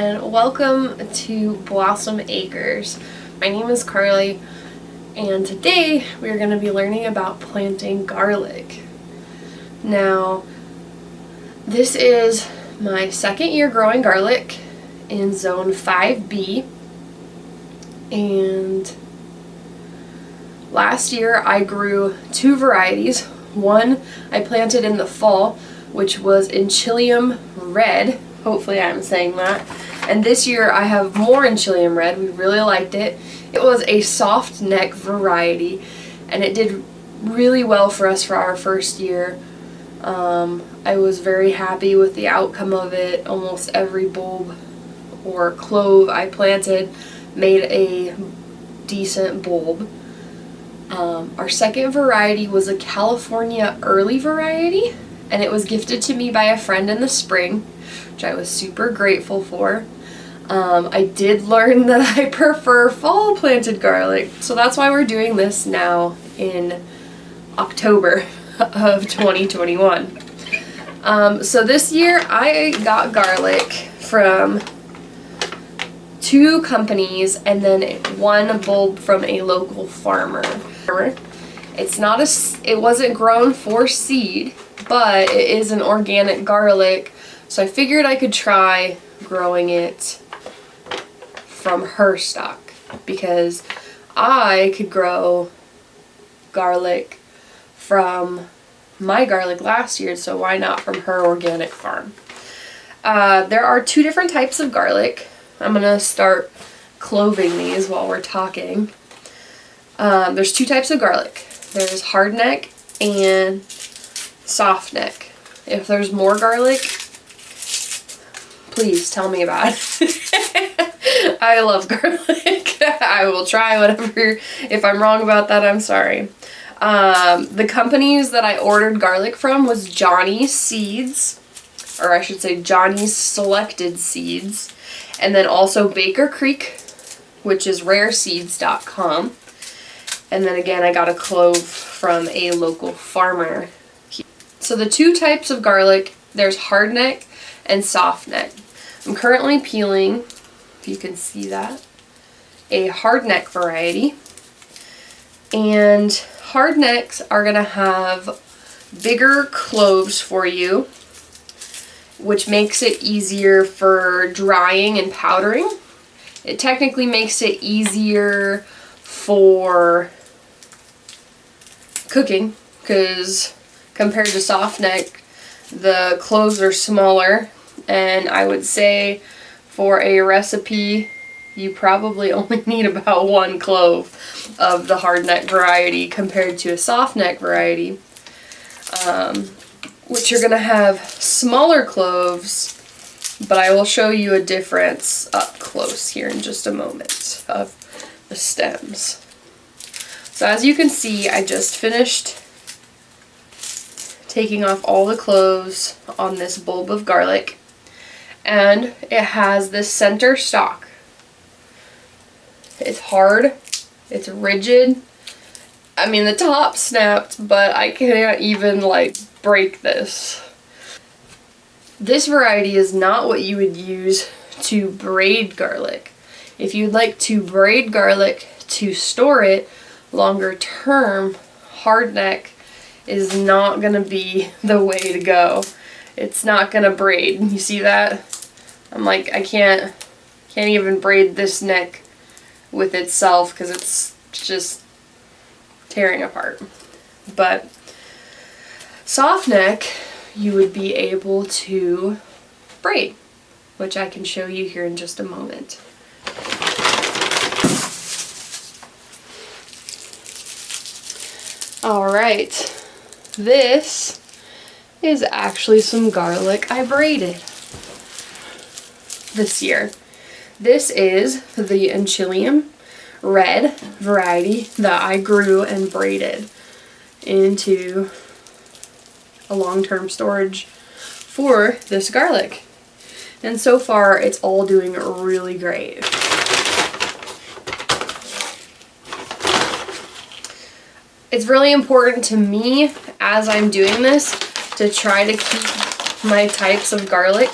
and welcome to Blossom Acres. My name is Carly and today we are going to be learning about planting garlic. Now, this is my second year growing garlic in zone 5B, and last year I grew two varieties. One I planted in the fall, which was Enchilium Red. Hopefully I'm saying that. And this year I have more Enchilium Red. We really liked it. It was a soft neck variety and it did really well for us for our first year. I was very happy with the outcome of it. Almost every bulb or clove I planted made a decent bulb. Our second variety was a California Early variety, and it was gifted to me by a friend in the spring, which I was super grateful for. I did learn that I prefer fall planted garlic, so that's why we're doing this now in October of 2021. So this year I got garlic from two companies and then one bulb from a local farmer. It wasn't grown for seed, but it is an organic garlic, so I figured I could try growing it from her stock because I could grow garlic from my garlic last year, so why not from her organic farm? There are two different types of garlic. I'm gonna start cloving these while we're talking. There's two types of garlic. There's hardneck and softneck. If there's more garlic, please tell me about it. I love garlic. I will try whatever. If I'm wrong about that, I'm sorry. The companies that I ordered garlic from was Johnny's Seeds, or I should say Johnny's Selected Seeds, and then also Baker Creek, which is rareseeds.com. And then again, I got a clove from a local farmer. So the two types of garlic, there's hardneck and softneck. I'm currently peeling, if you can see that, a hardneck variety. And hardnecks are gonna have bigger cloves for you, which makes it easier for drying and powdering. It technically makes it easier for cooking because compared to softneck, the cloves are smaller, and I would say for a recipe you probably only need about one clove of the hardneck variety compared to a softneck variety, which are going to have smaller cloves, but I will show you a difference up close here in just a moment of the stems. So as you can see, I just finished taking off all the cloves on this bulb of garlic, and it has this center stalk. It's hard, it's rigid. I mean, the top snapped, but I can't even break this. This variety is not what you would use to braid garlic. If you'd like to braid garlic to store it longer term, hardneck is not gonna be the way to go. It's not gonna braid. You see that? I'm like, I can't even braid this neck with itself because it's just tearing apart. But softneck you would be able to braid, which I can show you here in just a moment. Alright, this is actually some garlic I braided this year. This is the Enchilium Red variety that I grew and braided into a long-term storage for this garlic. And so far, it's all doing really great. It's really important to me as I'm doing this to try to keep my types of garlic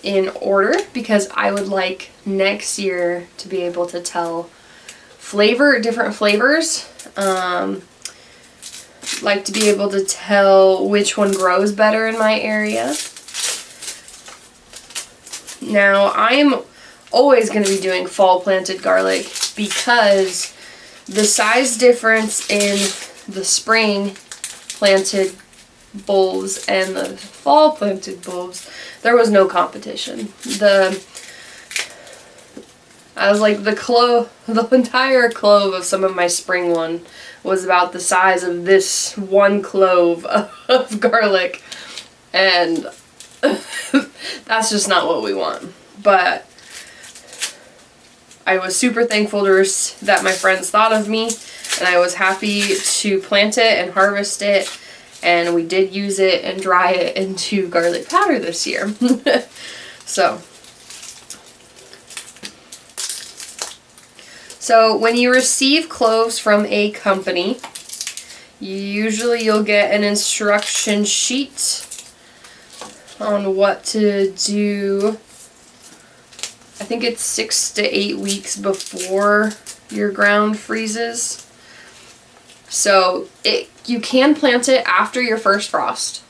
in order because I would like next year to be able to tell different flavors. Like to be able to tell which one grows better in my area. Now, I'm always going to be doing fall planted garlic because the size difference in the spring planted bulbs and the fall planted bulbs, there was no competition. I was like, the entire clove of some of my spring one was about the size of this one clove of garlic, and that's just not what we want. But I was super thankful that my friends thought of me, and I was happy to plant it and harvest it, and we did use it and dry it into garlic powder this year. So when you receive cloves from a company, usually you'll get an instruction sheet on what to do. I think it's 6 to 8 weeks before your ground freezes. So you can plant it after your first frost,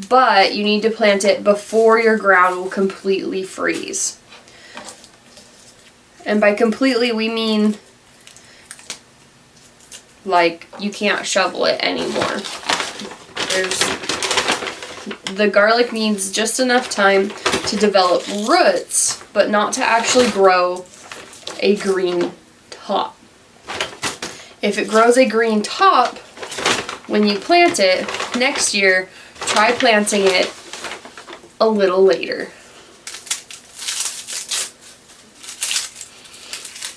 but you need to plant it before your ground will completely freeze. And by completely, we mean like you can't shovel it anymore. The garlic needs just enough time to develop roots, but not to actually grow a green top. If it grows a green top when you plant it, next year, try planting it a little later.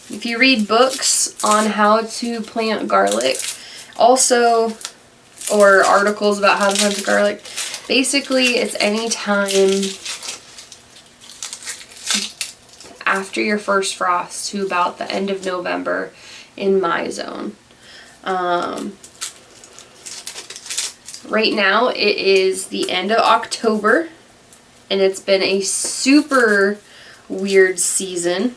If you read books on how to plant garlic, or articles about how to plant garlic, basically it's any time after your first frost to about the end of November in my zone. Right now it is the end of October, and it's been a super weird season.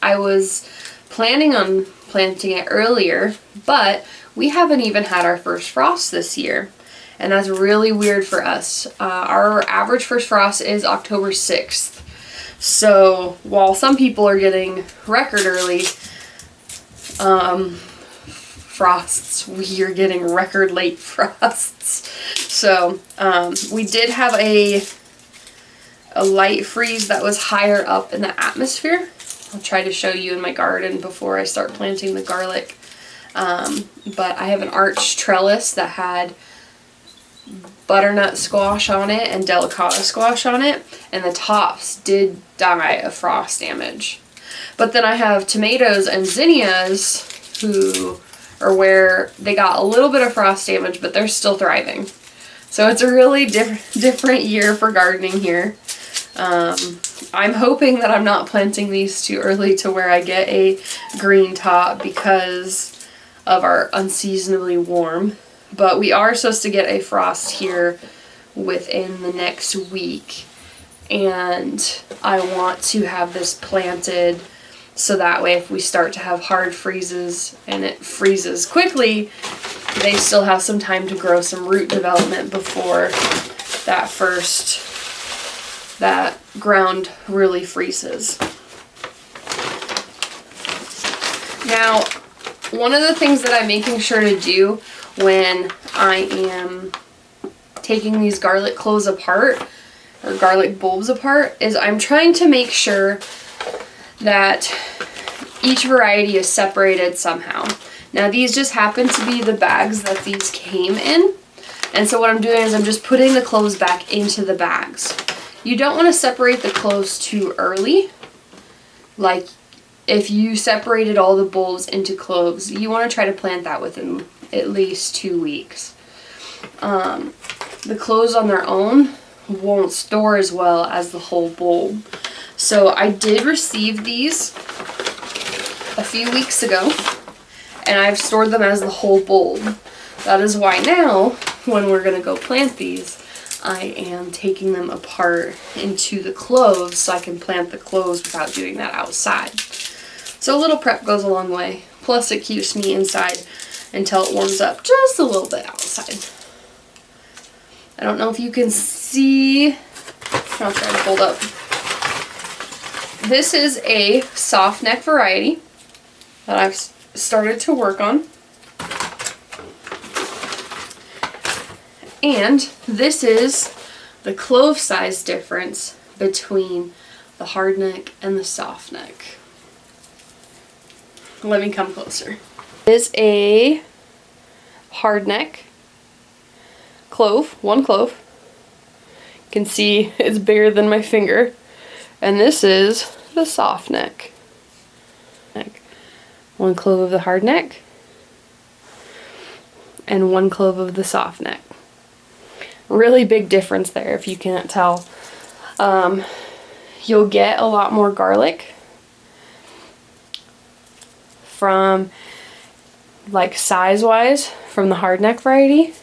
I was planning on planting it earlier, but we haven't even had our first frost this year, and that's really weird for us. Our average first frost is October 6th. So while some people are getting record early frosts, we are getting record late frosts. So we did have a light freeze that was higher up in the atmosphere. I'll try to show you in my garden before I start planting the garlic. But I have an arch trellis that had butternut squash on it and delicata squash on it, and the tops did die of frost damage. But then I have tomatoes and zinnias who are where they got a little bit of frost damage, but they're still thriving. So it's a really different year for gardening here. I'm hoping that I'm not planting these too early to where I get a green top because of our unseasonably warm. But we are supposed to get a frost here within the next week. And I want to have this planted so that way if we start to have hard freezes and it freezes quickly, they still have some time to grow some root development before that ground really freezes. Now, one of the things that I'm making sure to do when I am taking these garlic cloves apart, or garlic bulbs apart, is I'm trying to make sure that each variety is separated somehow. Now these just happen to be the bags that these came in, and so what I'm doing is I'm just putting the cloves back into the bags. You don't want to separate the cloves too early. Like if you separated all the bulbs into cloves, you want to try to plant that within at least 2 weeks. The cloves on their own won't store as well as the whole bulb. So I did receive these a few weeks ago, and I've stored them as the whole bulb. That is why now, when we're going to go plant these, I am taking them apart into the cloves so I can plant the cloves without doing that outside. So a little prep goes a long way. Plus it keeps me inside until it warms up just a little bit outside. I don't know if you can see. I'll try to hold up. This is a soft neck variety that I've started to work on. And this is the clove size difference between the hard neck and the soft neck. Let me come closer. This is a hard neck clove, one clove. You can see it's bigger than my finger. And this is the soft neck. One clove of the hard neck and one clove of the soft neck. Really big difference there if you can't tell. You'll get a lot more garlic from, like, size-wise from the hard neck variety.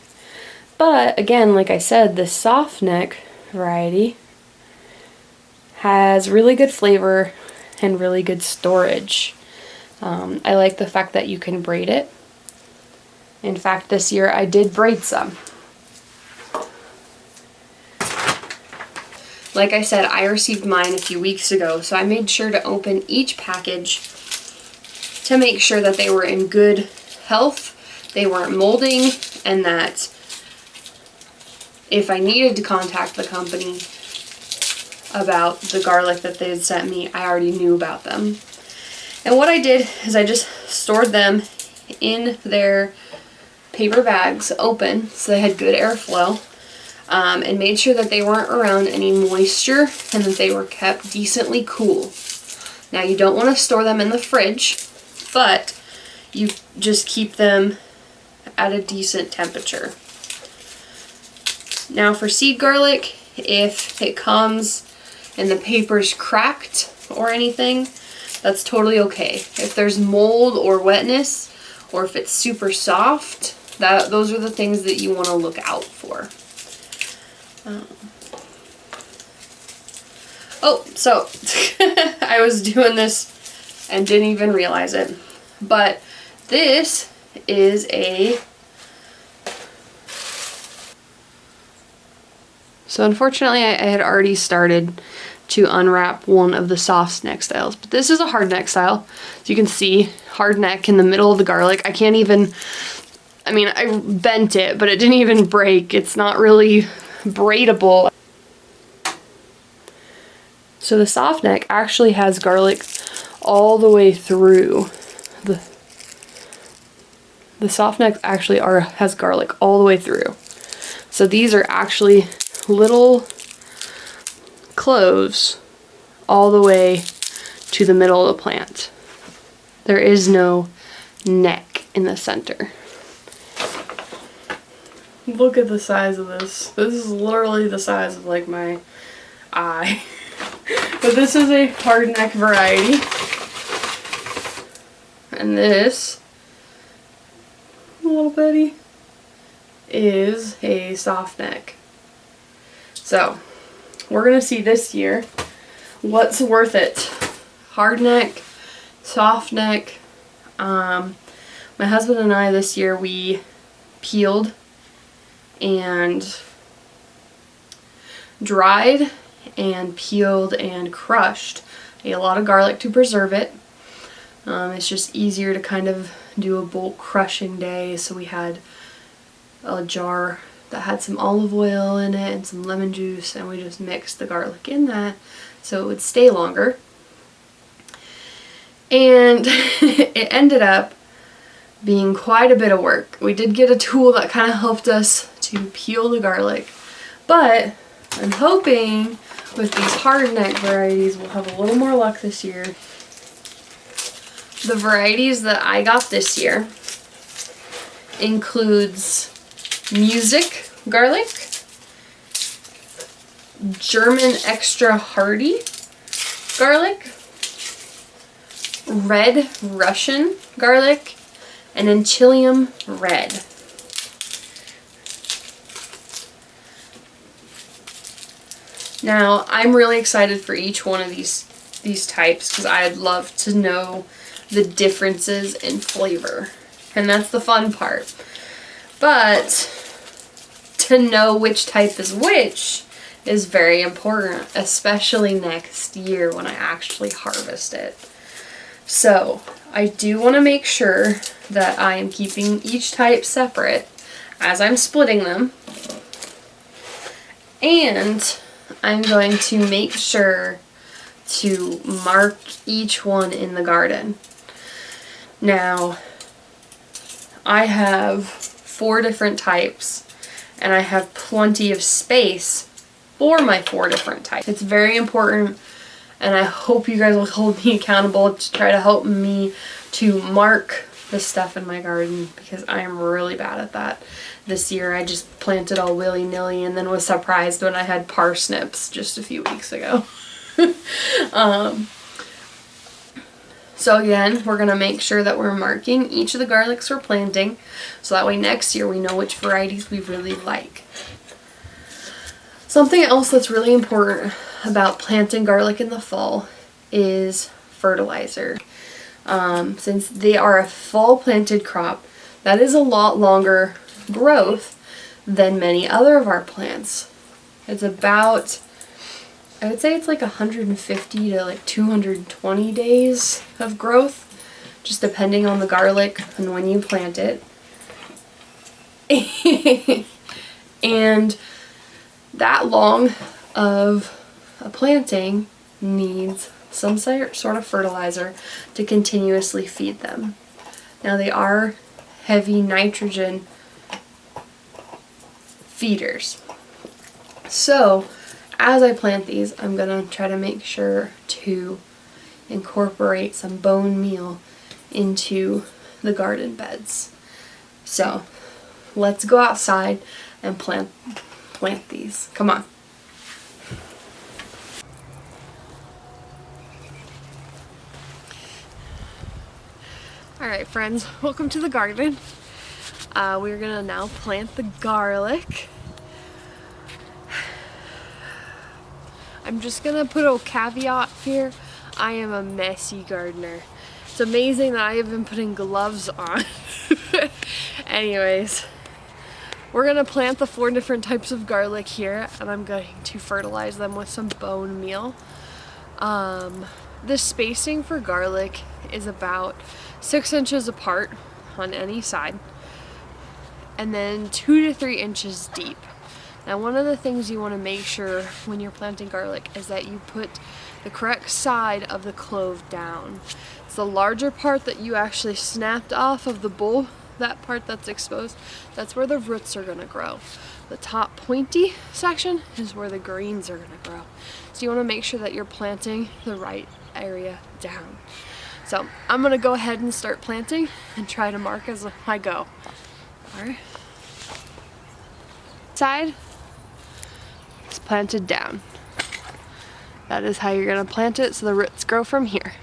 But again, like I said, the soft neck variety has really good flavor and really good storage. I like the fact that you can braid it. In fact, this year I did braid some. Like I said, I received mine a few weeks ago, so I made sure to open each package to make sure that they were in good health, they weren't molding, and that if I needed to contact the company about the garlic that they had sent me, I already knew about them. And what I did is I just stored them in their paper bags open so they had good airflow, and made sure that they weren't around any moisture and that they were kept decently cool. Now, you don't want to store them in the fridge, but you just keep them at a decent temperature. Now, for seed garlic, if it comes and the paper's cracked or anything, that's totally okay. If there's mold or wetness, or if it's super soft, those are the things that you want to look out for. So I was doing this and didn't even realize it, but this is a... So unfortunately I had already started to unwrap one of the soft neck styles, but this is a hard neck style. So you can see hard neck in the middle of the garlic. I can't even, I mean, I bent it, but it didn't even break. It's not really braidable. So the soft neck actually has garlic all the way through. The soft neck actually has garlic all the way through. So these are actually little cloves all the way to the middle of the plant. There is no neck in the center. Look at the size of this. This is literally the size of, like, my eye. But this is a hard neck variety. And this little bitty is a soft neck. So we're gonna see this year what's worth it. Hard neck, soft neck. My husband and I this year, we peeled and dried and peeled and crushed a lot of garlic to preserve it. It's just easier to kind of do a bulk crushing day, so we had a jar that had some olive oil in it and some lemon juice, and we just mixed the garlic in that so it would stay longer. And it ended up being quite a bit of work. We did get a tool that kind of helped us to peel the garlic, but I'm hoping with these hard neck varieties we'll have a little more luck this year. The varieties that I got this year includes Music garlic, German extra hardy garlic, red Russian garlic, and Enchilium red. Now, I'm really excited for each one of these types because I'd love to know the differences in flavor. And that's the fun part. But to know which type is which is very important, especially next year when I actually harvest it. So I do want to make sure that I am keeping each type separate as I'm splitting them. And I'm going to make sure to mark each one in the garden. Now, I have 4 different types, and I have plenty of space for my 4 different types. It's very important, and I hope you guys will hold me accountable to try to help me to mark the stuff in my garden, because I am really bad at that. This year I just planted all willy-nilly and then was surprised when I had parsnips just a few weeks ago. So again, we're going to make sure that we're marking each of the garlics we're planting, so that way next year we know which varieties we really like. Something else that's really important about planting garlic in the fall is fertilizer. Since they are a fall planted crop, that is a lot longer growth than many other of our plants. It's about, I would say it's like 150 to like 220 days of growth, just depending on the garlic and when you plant it. And that long of a planting needs some sort of fertilizer to continuously feed them. Now, they are heavy nitrogen feeders. So as I plant these, I'm going to try to make sure to incorporate some bone meal into the garden beds. So let's go outside and plant these. Come on. Alright friends, welcome to the garden. We're gonna now plant the garlic. I'm just gonna put a caveat here. I am a messy gardener. It's amazing that I have been putting gloves on. Anyways, we're gonna plant the 4 different types of garlic here, and I'm going to fertilize them with some bone meal. The spacing for garlic is about 6 inches apart on any side, and then 2 to 3 inches deep. Now, one of the things you want to make sure when you're planting garlic is that you put the correct side of the clove down. It's the larger part that you actually snapped off of the bulb, that part that's exposed, that's where the roots are going to grow. The top pointy section is where the greens are going to grow. So you want to make sure that you're planting the right area down. So I'm going to go ahead and start planting and try to mark as I go. Alright. Side is planted down. That is how you're going to plant it, so the roots grow from here.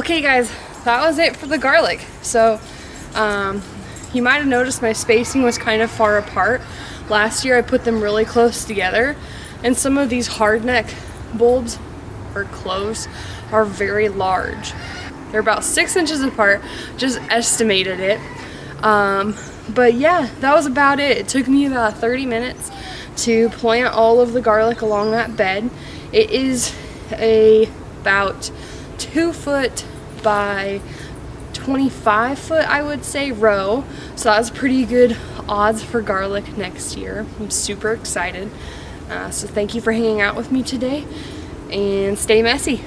Okay guys, that was it for the garlic. So you might have noticed my spacing was kind of far apart. Last year I put them really close together, and some of these hardneck bulbs or cloves are very large. They're about 6 inches apart, just estimated it. But yeah, that was about it. It took me about 30 minutes to plant all of the garlic along that bed. It is about 2 foot by 25 foot, I would say, row. So that's pretty good odds for garlic next year. I'm super excited. So thank you for hanging out with me today, and stay messy.